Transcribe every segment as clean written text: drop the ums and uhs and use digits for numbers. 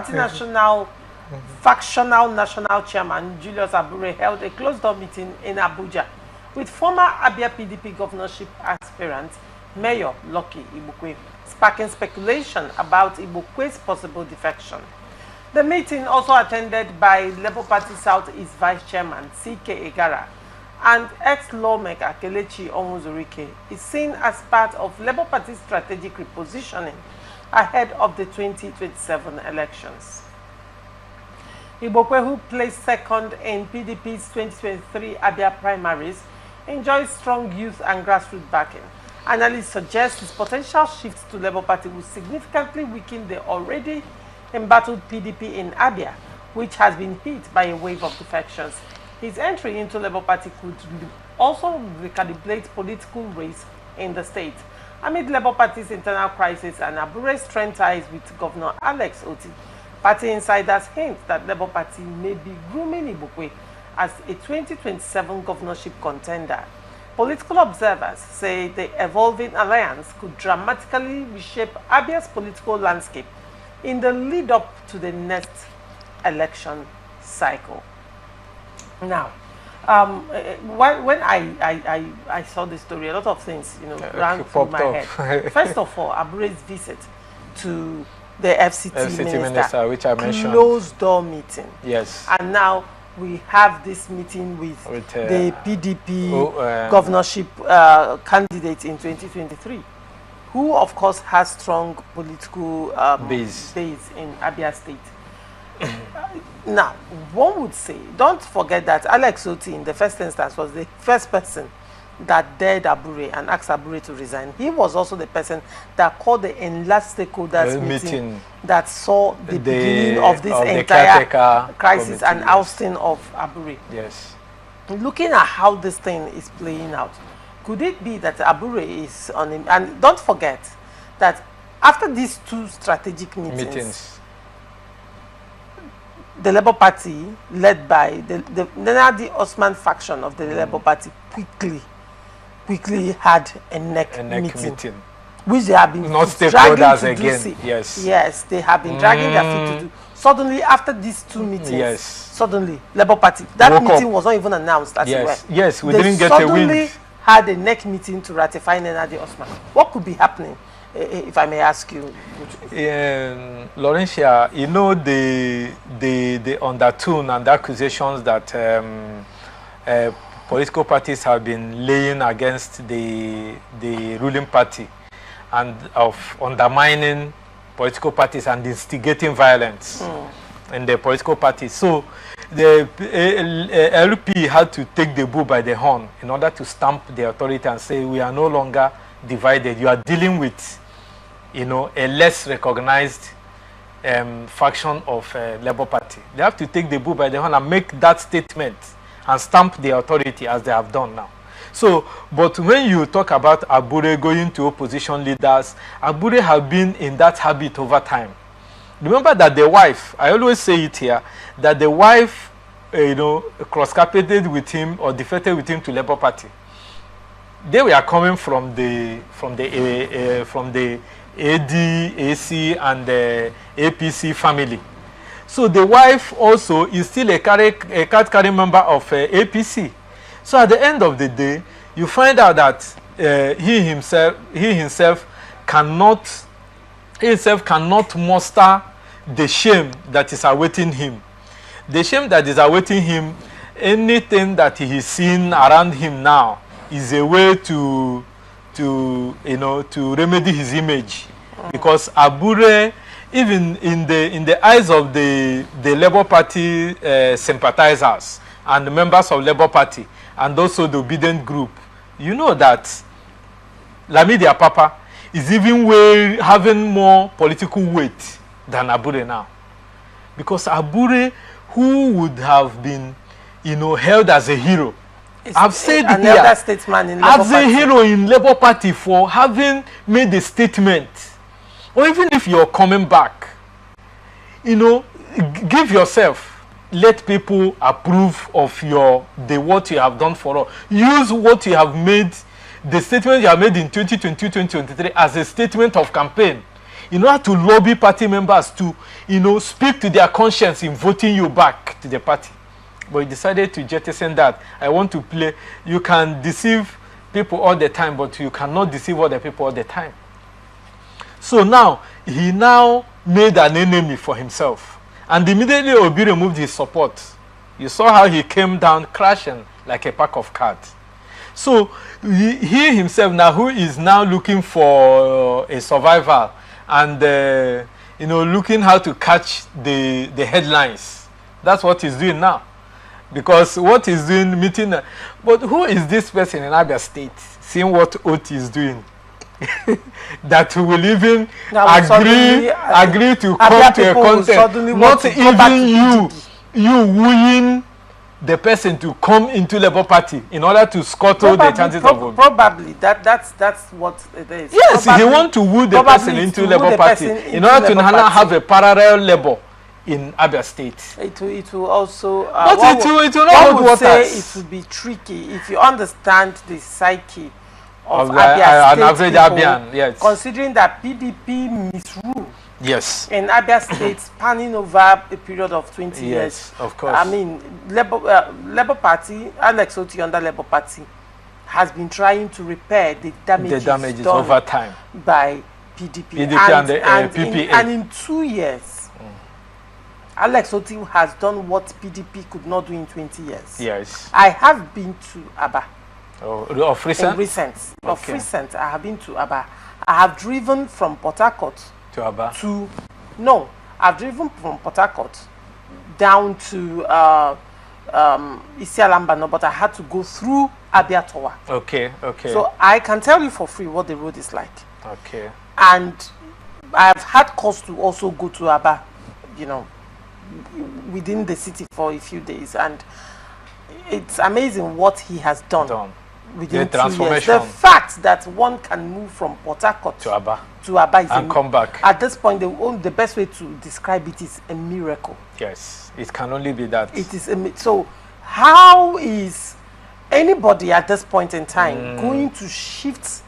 Party National Factional National Chairman Julius Abure held a closed-door meeting in Abuja with former Abia PDP governorship aspirant Mayor Lucky Igbokwe, sparking speculation about Igbokwe's possible defection. The meeting, also attended by Labour Party Southeast Vice Chairman Ceekay Igara and ex-lawmaker Kelechi Onwuzuruike, is seen as part of Labour Party's strategic repositioning ahead of the 2027 elections. Igbokwe, who placed second in PDP's 2023 Abia primaries, enjoys strong youth and grassroots backing. Analysts suggest his potential shift to Labour Party will significantly weaken the already embattled PDP in Abia, which has been hit by a wave of defections. His entry into Labour Party could also recalibrate political race in the state. Amid Labour Party's internal crisis and Abure's strained ties with Governor Alex Otti, party insiders hint that Labour Party may be grooming Igbokwe as a 2027 governorship contender. Political observers say the evolving alliance could dramatically reshape Abia's political landscape in the lead up to the next election cycle. Now, when I saw this story, a lot of things, ran through my head. First of all, Abure's visit to the FCT minister, which I mentioned, closed door meeting. Yes. And now we have this meeting with the PDP governorship candidate in 2023, who of course has strong political base in Abia State. Now, one would say, don't forget that Alex Otti in the first instance was the first person that dared Abure and asked Abure to resign. He was also the person that called the enlarged stakeholders meeting that saw the beginning of this entire crisis and ousting of Abure. Yes. Looking at how this thing is playing out, could it be that Abure is on him? And don't forget that after these two strategic meetings the Labour Party, led by the Nenadi Osman faction of the Labour Party, quickly had a neck meeting, which they have been dragging to do. Yes, they have been dragging their feet to do. Suddenly, after these two meetings, suddenly Labour Party, that meeting was not even announced as it were. Yes, we didn't get a wind. Suddenly had a neck meeting to ratify Nenadi Osman. What could be happening, if I may ask you? Laurentia, the undertone and the accusations that political parties have been laying against the ruling party and of undermining political parties and instigating violence in the political parties. So the LP had to take the bull by the horn in order to stamp the authority and say, we are no longer divided. You are dealing with a less recognized faction of Labour Party. They have to take the bull by the horn and make that statement and stamp the authority as they have done now. So, but when you talk about Abure going to opposition leaders, Abure have been in that habit over time. Remember that the wife, I always say it here, that the wife, cross-carpeted with him or defected with him to Labour Party. They were coming from the AD, AC, and the APC family. So the wife also is still a card-carrying member of APC. So at the end of the day, you find out that he himself cannot muster the shame that is awaiting him. The shame that is awaiting him, anything that he is seeing around him now is a way to remedy his image, because Abure, even in the eyes of the Labour Party sympathizers and the members of Labour Party and also the obedient group, you know that Lamidia Papa is even having more political weight than Abure now, because Abure, who would have been held as a hero, I've said here, as a hero in Labour Party for having made a statement, or even if you're coming back, give yourself, let people approve of what you have done for us. Use what you have made, the statement you have made in 2022, 2023 as a statement of campaign. in order to lobby party members to, speak to their conscience in voting you back to the party. But he decided to jettison that. I want to play. You can deceive people all the time, but you cannot deceive other people all the time. So now, he now made an enemy for himself. And immediately Obi removed his support. You saw how he came down crashing like a pack of cards. So he himself now, who is now looking for a survival and, looking how to catch the headlines. That's what he's doing now. Because what he's doing, meeting, but who is this person in Abia State, seeing what Otti is doing? That will even agree to come to a content, not even you wooing the person to come into Labour Party in order to scuttle the chances of vote. Probably that's what it is. Yes, probably, he want to woo the person into Labour Party in order to have a parallel Labour in Abia State. It will also. But it will not hold waters. It will be tricky if you understand the psyche of an average Abian, yes. Considering that PDP misrule. Yes. In Abia State, spanning over a period of 20 years. Yes, of course. I mean, Labour Party, Alex Otti under Labour Party, has been trying to repair the damages done over time by PDP. and the PPA. And in 2 years, Alex Otti has done what PDP could not do in 20 years. Yes. I have been to Aba. Of recent? Of recent, I have been to Aba. I have driven from Port Harcourt to Aba. I've driven from Port Harcourt down to Isialambano, but I had to go through Abia Tower. Okay. So I can tell you for free what the road is like. Okay. And I've had cause to also go to Aba, within the city for a few days, and it's amazing what he has done. Within the 2 years. The fact that one can move from Port Harcourt to Aba is and come back. At this point, the best way to describe it is a miracle. Yes, it can only be that. It is so. How is anybody at this point in time going to shift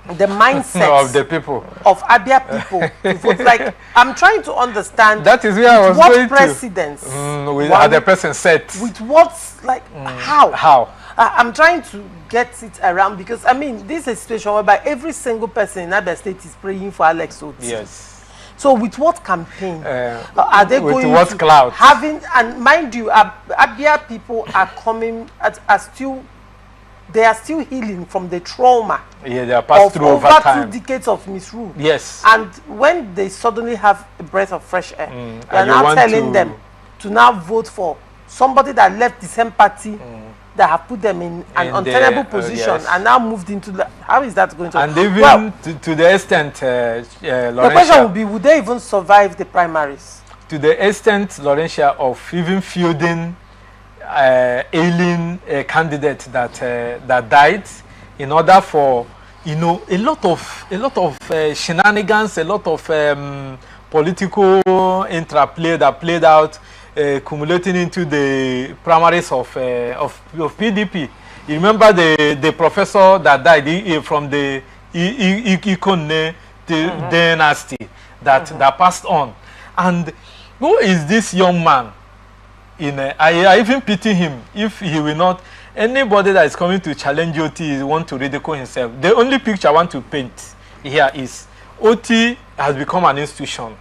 the mindset of the people of Abia people to vote? Like, I'm trying to understand. That is where I was going precedence had the person set with what's like how. I'm trying to get it around, because I mean, this is a situation whereby every single person in Abia State is praying for Alex Otti. Yes. So with what campaign are they going to? What cloud? And mind you, Abia people are coming they are still healing from the trauma. Yeah, they are passed through over time. 2 decades of misrule. Yes. And when they suddenly have a breath of fresh air, they are now telling them to now vote for somebody that left the same party that have put them in an untenable position and now moved into how is that going to? And even to the extent, the question would be, would they even survive the primaries? To the extent, Laurentia, of even fielding alien candidate that died in order for a lot of shenanigans, a lot of political interplay that played out, accumulating into the primaries of PDP. You remember the professor that died from the Ikone dynasty that passed on. And who is this young man? I even pity him if he will not. Anybody that is coming to challenge Otti want to ridicule himself. The only picture I want to paint here is Otti has become an institution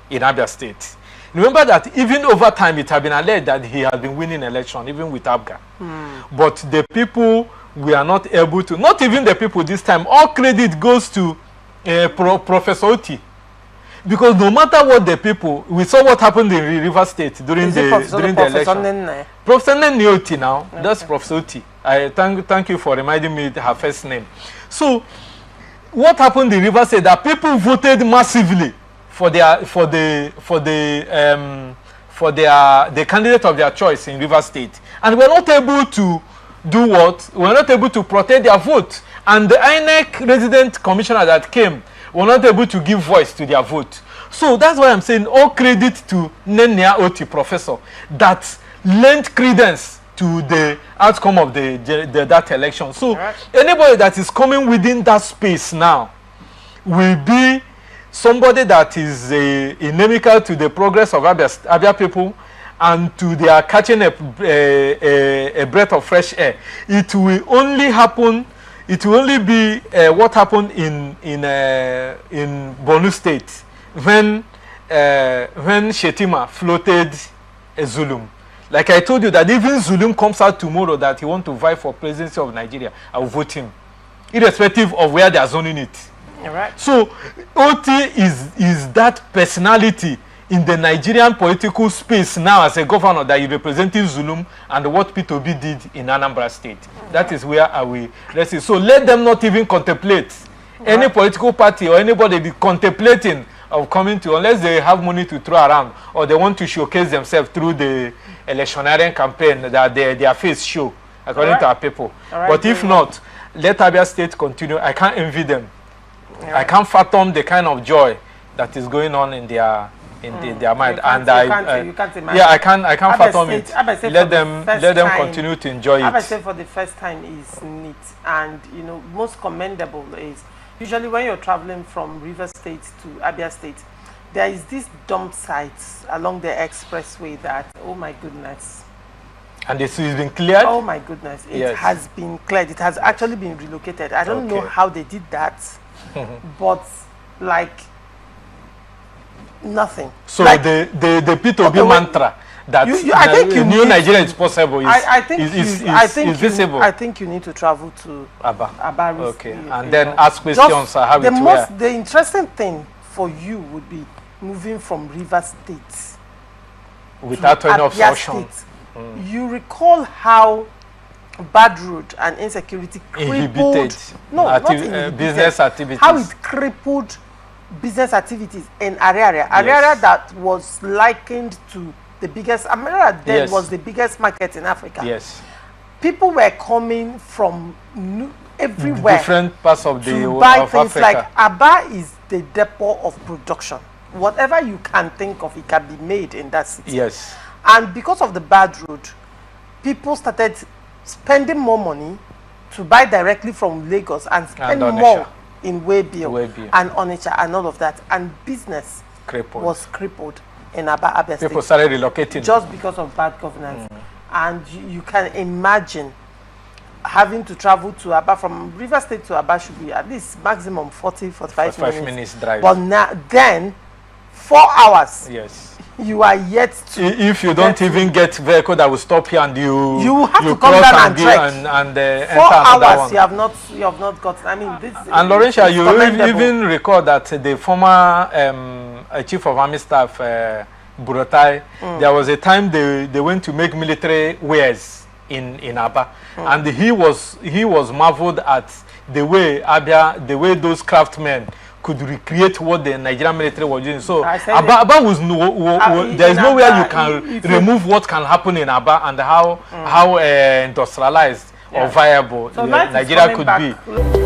in Abia State. Remember that even over time it had been alleged that he has been winning election, even with Abga. But the people were not able to, not even the people this time, all credit goes to Professor Otti. Because no matter what the people, we saw what happened in River State during the election. Professor Otti now, okay. That's Professor Otti. I thank you for reminding me her first name. So, what happened in River State? That people voted massively for the candidate of their choice in River State, and we're not able to do what? We're not able to protect their vote, and the INEC resident commissioner that came were not able to give voice to their vote. So that's why I'm saying all credit to Nenia Otti professor that lent credence to the outcome of that election. So anybody that is coming within that space now will be somebody that is inimical to the progress of Abia people and to their catching a breath of fresh air. It will only happen. It will only be what happened in Borno State when Shetima floated a Zulum. Like I told you that even Zulum comes out tomorrow that he wants to vie for presidency of Nigeria, I will vote him, irrespective of where they are zoning it. All right. So Otti is that personality in the Nigerian political space now as a governor that is representing Zulum and what P2B did in Anambra State. That is where I will rest it. So let them not even contemplate. Any political party or anybody be contemplating of coming to, unless they have money to throw around or they want to showcase themselves through the electioneering campaign that their face show, according to our people. But if not, let Abia State continue. I can't envy them. I can't fathom the kind of joy that is going on in their mind, and you can't imagine. Yeah, I can't fathom it. Let them continue to enjoy it. Abia State for the first time is neat, and you know, most commendable is usually when you're traveling from River State to Abia State, there is this dump sites along the expressway that, oh my goodness. And this has been cleared? Oh my goodness, it has been cleared. It has actually been relocated. I don't know how they did that, but like nothing. So like, the P2B mantra that I think you new Nigeria is possible is visible. I think you need to travel to Abba. Okay, and then ask questions. The interesting thing for you would be moving from River State without any obstruction. You recall how bad road and insecurity crippled business activities. How it crippled business activities in Abure that was likened to the biggest, Abure then was the biggest market in Africa. Yes. People were coming from everywhere, different parts of the to buy things Africa. Like Abba is the depot of production. Whatever you can think of, it can be made in that city. Yes. And because of the bad road, people started spending more money to buy directly from Lagos and spend more in Waybill and Onitsha and all of that, and business was crippled in Abia State. People started relocating just because of bad governance. And you can imagine having to travel to Abba from River State to Abba should be at least maximum 45 minutes drive. But now then 4 hours. Yes. You are yet to. If you don't even get vehicle that will stop here and you have to come down and trek. And 4 hours you have not gotten. I mean, this. And Laurentia, you even recall that the former chief of army staff, Buratai, there was a time they went to make military wares in Abba, and he was marveled at the way those craftsmen could recreate what the Nigerian military was doing. So Abba was there is no way you can remove what can happen in Abba and how industrialized or viable Nigeria could be.